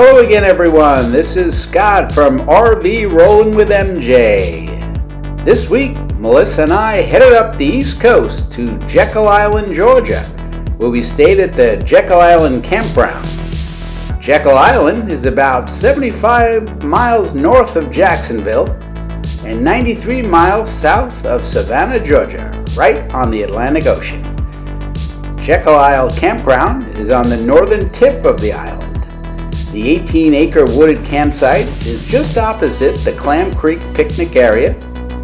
Hello again, everyone. This is Scott from RV Rolling with MJ. This week, Melissa and I headed up the East Coast to Jekyll Island, Georgia, where we stayed at the Jekyll Island Campground. Jekyll Island is about 75 miles north of Jacksonville and 93 miles south of Savannah, Georgia, right on the Atlantic Ocean. Jekyll Island Campground is on the northern tip of the island. The 18-acre wooded campsite is just opposite the Clam Creek picnic area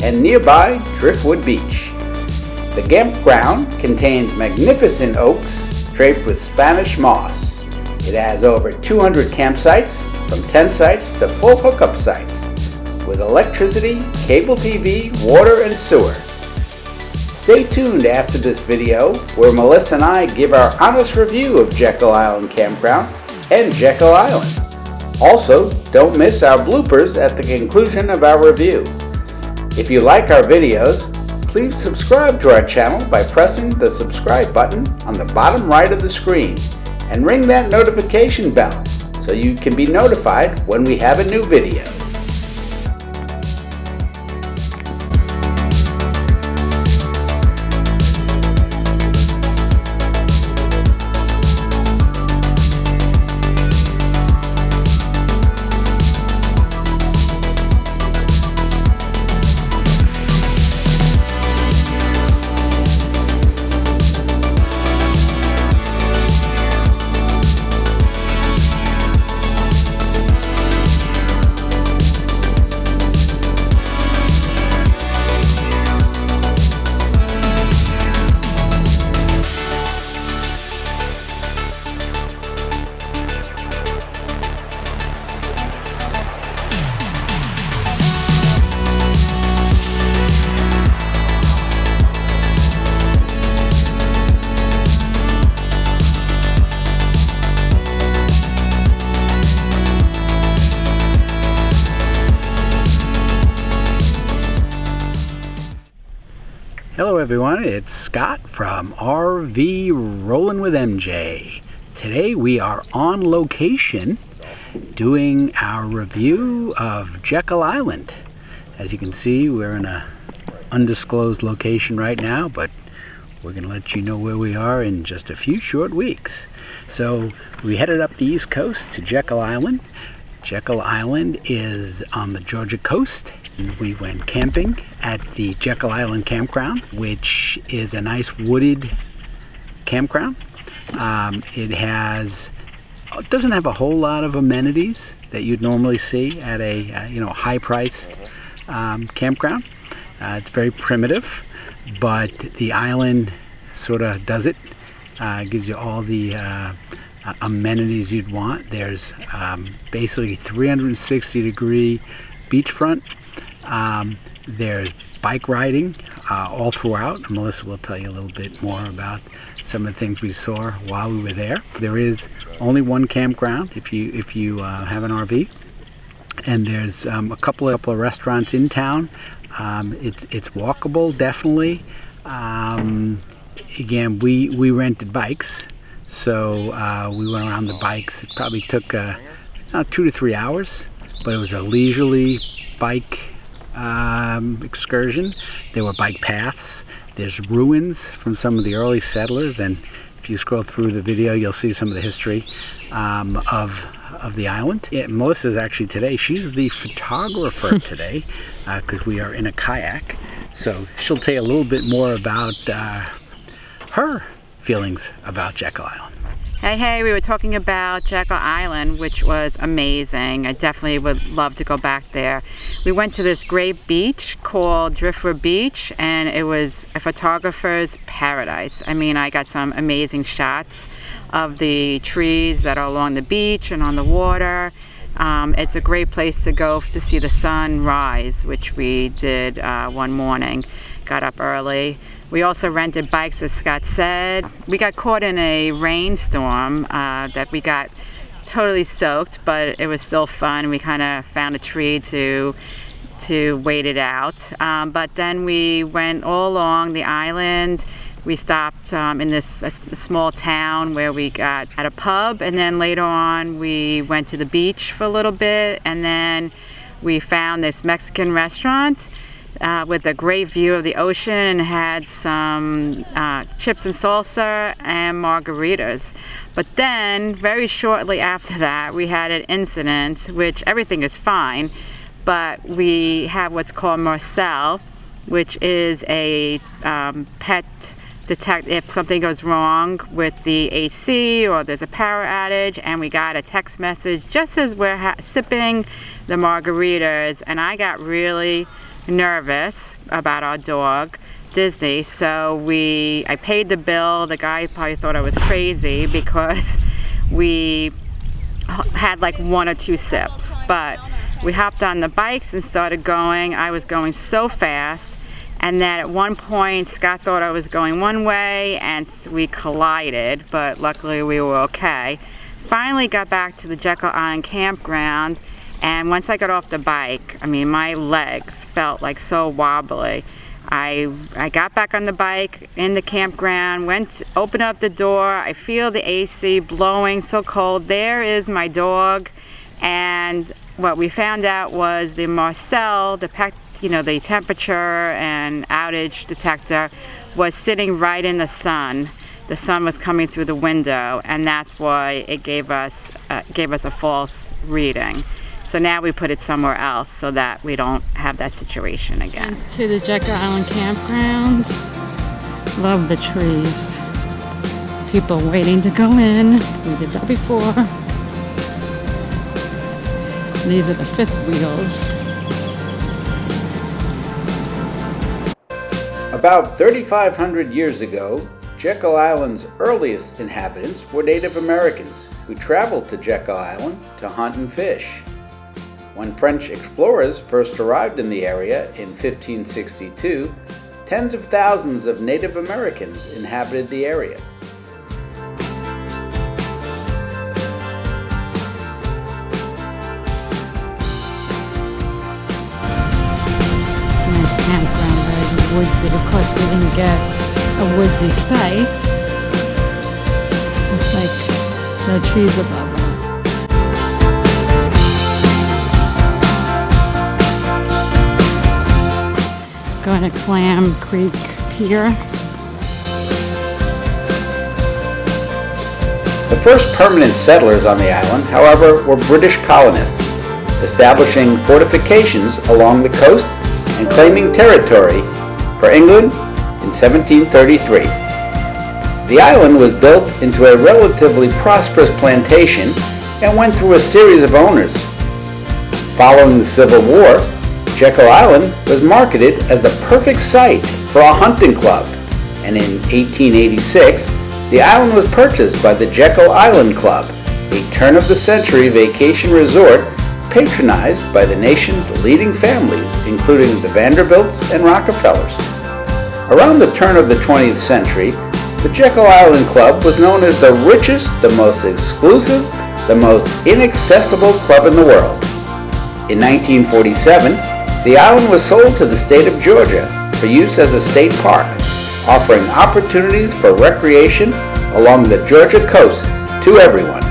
and nearby Driftwood Beach. The campground contains magnificent oaks draped with Spanish moss. It has over 200 campsites, from tent sites to full hookup sites, with electricity, cable TV, water, and sewer. Stay tuned after this video where Melissa and I give our honest review of Jekyll Island Campground and Jekyll Island. Also, don't miss our bloopers at the conclusion of our review. If you like our videos, please subscribe to our channel by pressing the subscribe button on the bottom right of the screen and ring that notification bell so you can be notified when we have a new video. Hello everyone, it's Scott from RV Rolling with MJ. Today we are on location doing our review of Jekyll Island. As you can see, we're in an undisclosed location right now, but we're going to let you know where we are in just a few short weeks. So we headed up the East Coast to Jekyll Island. Jekyll Island is on the Georgia coast. We went camping at the Jekyll Island Campground, which is a nice wooded campground. It doesn't have a whole lot of amenities that you'd normally see at a high-priced campground. It's very primitive, but the island sort of does it. Gives you all the amenities you'd want. There's basically 360-degree beachfront. There's bike riding all throughout. Melissa will tell you a little bit more about some of the things we saw while we were there. There is only one campground if you have an RV, and there's a couple of restaurants in town. It's walkable, definitely. Again, we rented bikes, so we went around the bikes. It probably took 2 to 3 hours, but it was a leisurely bike excursion. There were bike paths. There's ruins from some of the early settlers, and if you scroll through the video, you'll see some of the history of the island. Melissa's actually today. She's the photographer today because we are in a kayak. So she'll tell you a little bit more about her feelings about Jekyll Island. Hey, we were talking about Jekyll Island, which was amazing. I definitely would love to go back there. We went to this great beach called Driftwood Beach, and it was a photographer's paradise. I mean, I got some amazing shots of the trees that are along the beach and on the water. It's a great place to go to see the sun rise, which we did one morning. Got up early. We also rented bikes, as Scott said. We got caught in a rainstorm that we got totally soaked, but it was still fun. We kind of found a tree to wait it out. But then we went all along the island We stopped in this small town where we got at a pub, and then later on we went to the beach for a little bit, and then we found this Mexican restaurant with a great view of the ocean, and had some chips and salsa and margaritas. But then very shortly after that we had an incident, which everything is fine, but we have what's called Marcel, which is a pet detect if something goes wrong with the AC or there's a power outage. And we got a text message just as we're sipping the margaritas, and I got really nervous about our dog Disney, so I paid the bill. The guy probably thought I was crazy because we had like 1 or 2 sips, but we hopped on the bikes and started going. I was going so fast, and then at one point Scott thought I was going one way and we collided, but luckily we were okay. Finally got back to the Jekyll Island Campground, and once I got off the bike, I mean, my legs felt like so wobbly. I got back on the bike in the campground, opened up the door, I feel the AC blowing, so cold. There is my dog, and what we found out was the Marcel, the temperature and outage detector, was sitting right in the sun. The sun was coming through the window, and that's why it gave us a false reading. So now we put it somewhere else so that we don't have that situation again. To the Jekyll Island Campground. Love the trees. People waiting to go in. We did that before. These are the 5th wheels. About 3,500 years ago, Jekyll Island's earliest inhabitants were Native Americans who traveled to Jekyll Island to hunt and fish. When French explorers first arrived in the area in 1562, tens of thousands of Native Americans inhabited the area. Nice campground, very woodsy. Of course, we didn't get a woodsy site. It's like no trees above us. Going to Clam Creek Pier. The first permanent settlers on the island, however, were British colonists, establishing fortifications along the coast and claiming territory for England in 1733. The island was built into a relatively prosperous plantation and went through a series of owners. Following the Civil War, Jekyll Island was marketed as the perfect site for a hunting club, and in 1886, the island was purchased by the Jekyll Island Club, a turn-of-the-century vacation resort patronized by the nation's leading families, including the Vanderbilts and Rockefellers. Around the turn of the 20th century, the Jekyll Island Club was known as the richest, the most exclusive, the most inaccessible club in the world. In 1947, the island was sold to the state of Georgia for use as a state park, offering opportunities for recreation along the Georgia coast to everyone.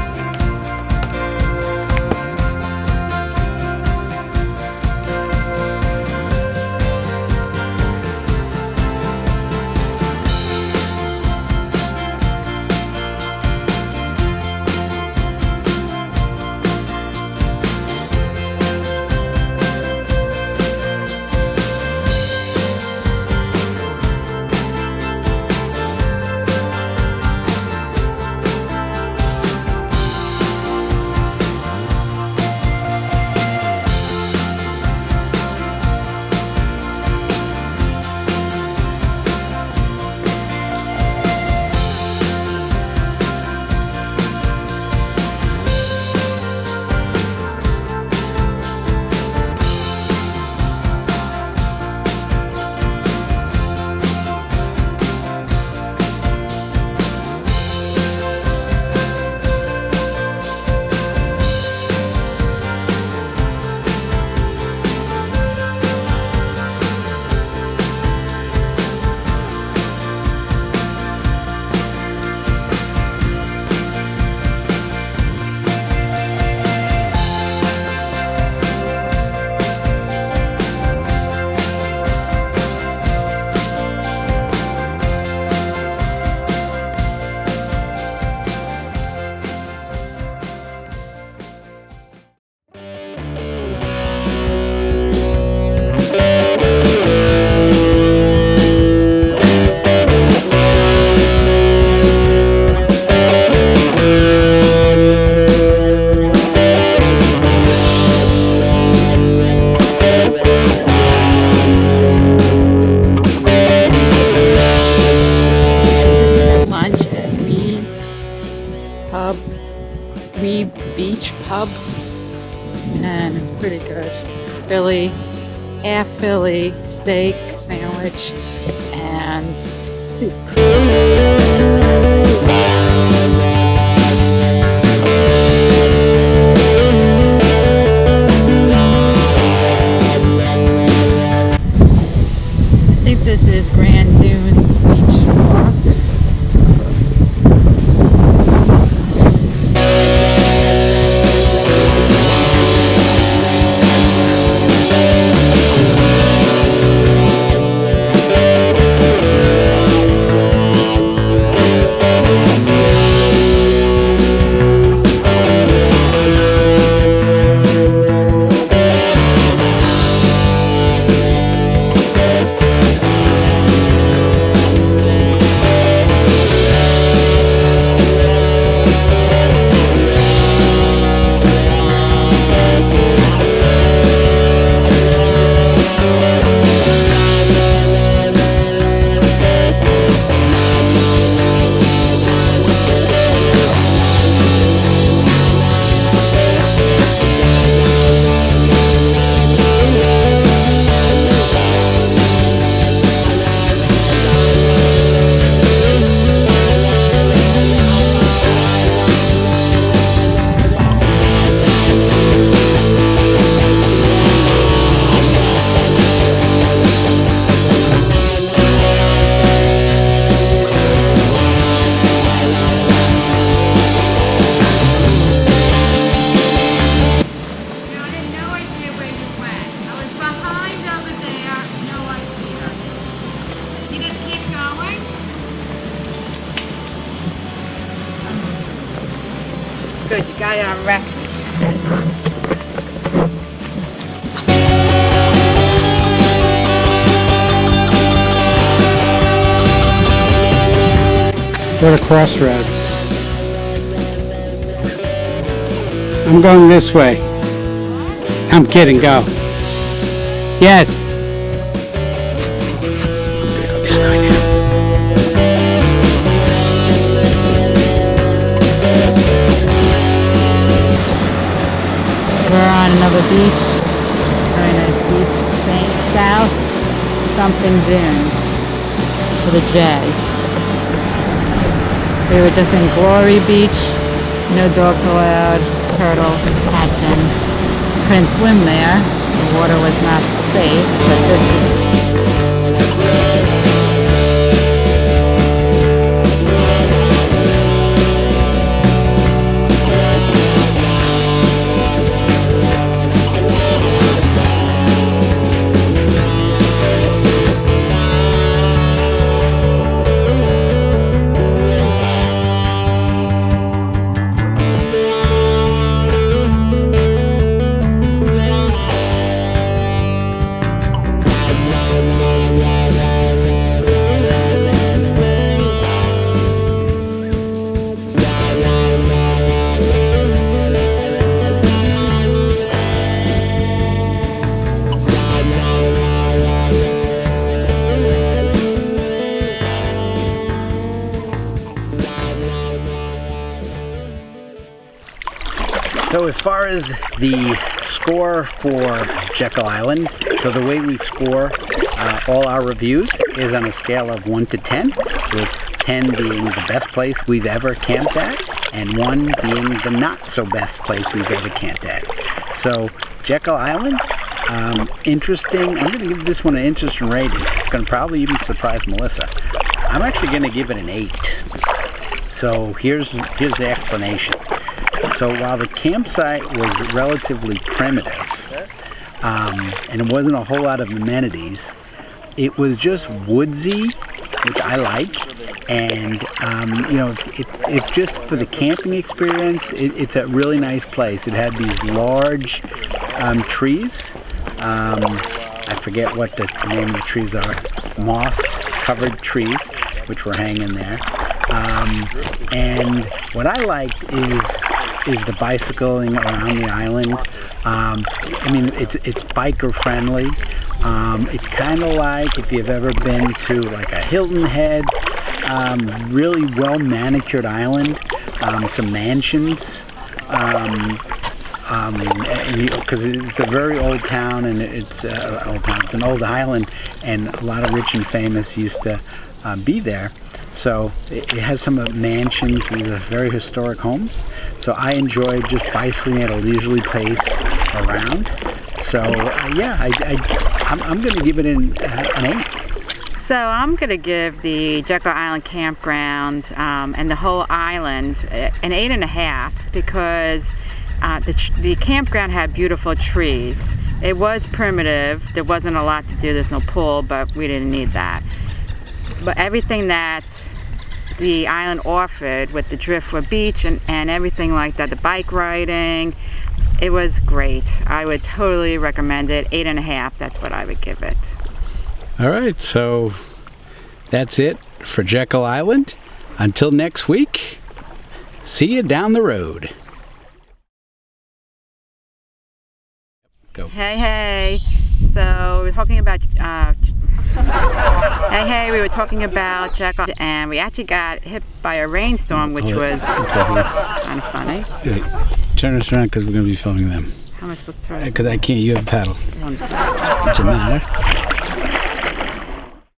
good. Philly, half Philly steak sandwich and soup. I think this is Grand Dunes Beach Park. Good, you got it on record. What a crossroads. I'm going this way. I'm kidding, go. Yes. We're on another beach, very nice beach, South something Dunes with a J. We were just in Glory Beach, no dogs allowed, turtle, hatching. Couldn't swim there, the water was not safe, but this is So as far as the score for Jekyll Island, so the way we score all our reviews is on a scale of 1 to 10, with 10 being the best place we've ever camped at, and 1 being the not so best place we've ever camped at. So Jekyll Island, interesting. I'm going to give this one an interesting rating. It's going to probably even surprise Melissa. I'm actually going to give it an 8. So here's the explanation. So while the campsite was relatively primitive, and it wasn't a whole lot of amenities, it was just woodsy, which I like, and you know, if just for the camping experience, it's a really nice place. It had these large trees. I forget what the name of the trees are. Moss-covered trees, which were hanging there. And what I liked is the bicycling around the island. I mean, it's biker friendly. It's kind of like if you've ever been to like a Hilton Head, really well manicured island, some mansions. because it's a very old town, and it's an old island, and a lot of rich and famous used to be there. So it has some mansions. These are very historic homes. So I enjoyed just bicycling at a leisurely pace around. So I'm going to give it an 8. So I'm going to give the Jekyll Island Campground and the whole island an 8.5 because the campground had beautiful trees. It was primitive. There wasn't a lot to do. There's no pool, but we didn't need that. But everything that the island offered with the Driftwood Beach and everything like that, the bike riding, it was great. I would totally recommend it. 8.5, that's what I would give it. All right, so that's it for Jekyll Island. Until next week, see you down the road. Go. Hey. So we're talking about we were talking about Jekyll, and we actually got hit by a rainstorm, which was kind of funny. Turn us around because we're going to be filming them. How am I supposed to turn this? Because I can't. You have a paddle. Doesn't Doesn't matter.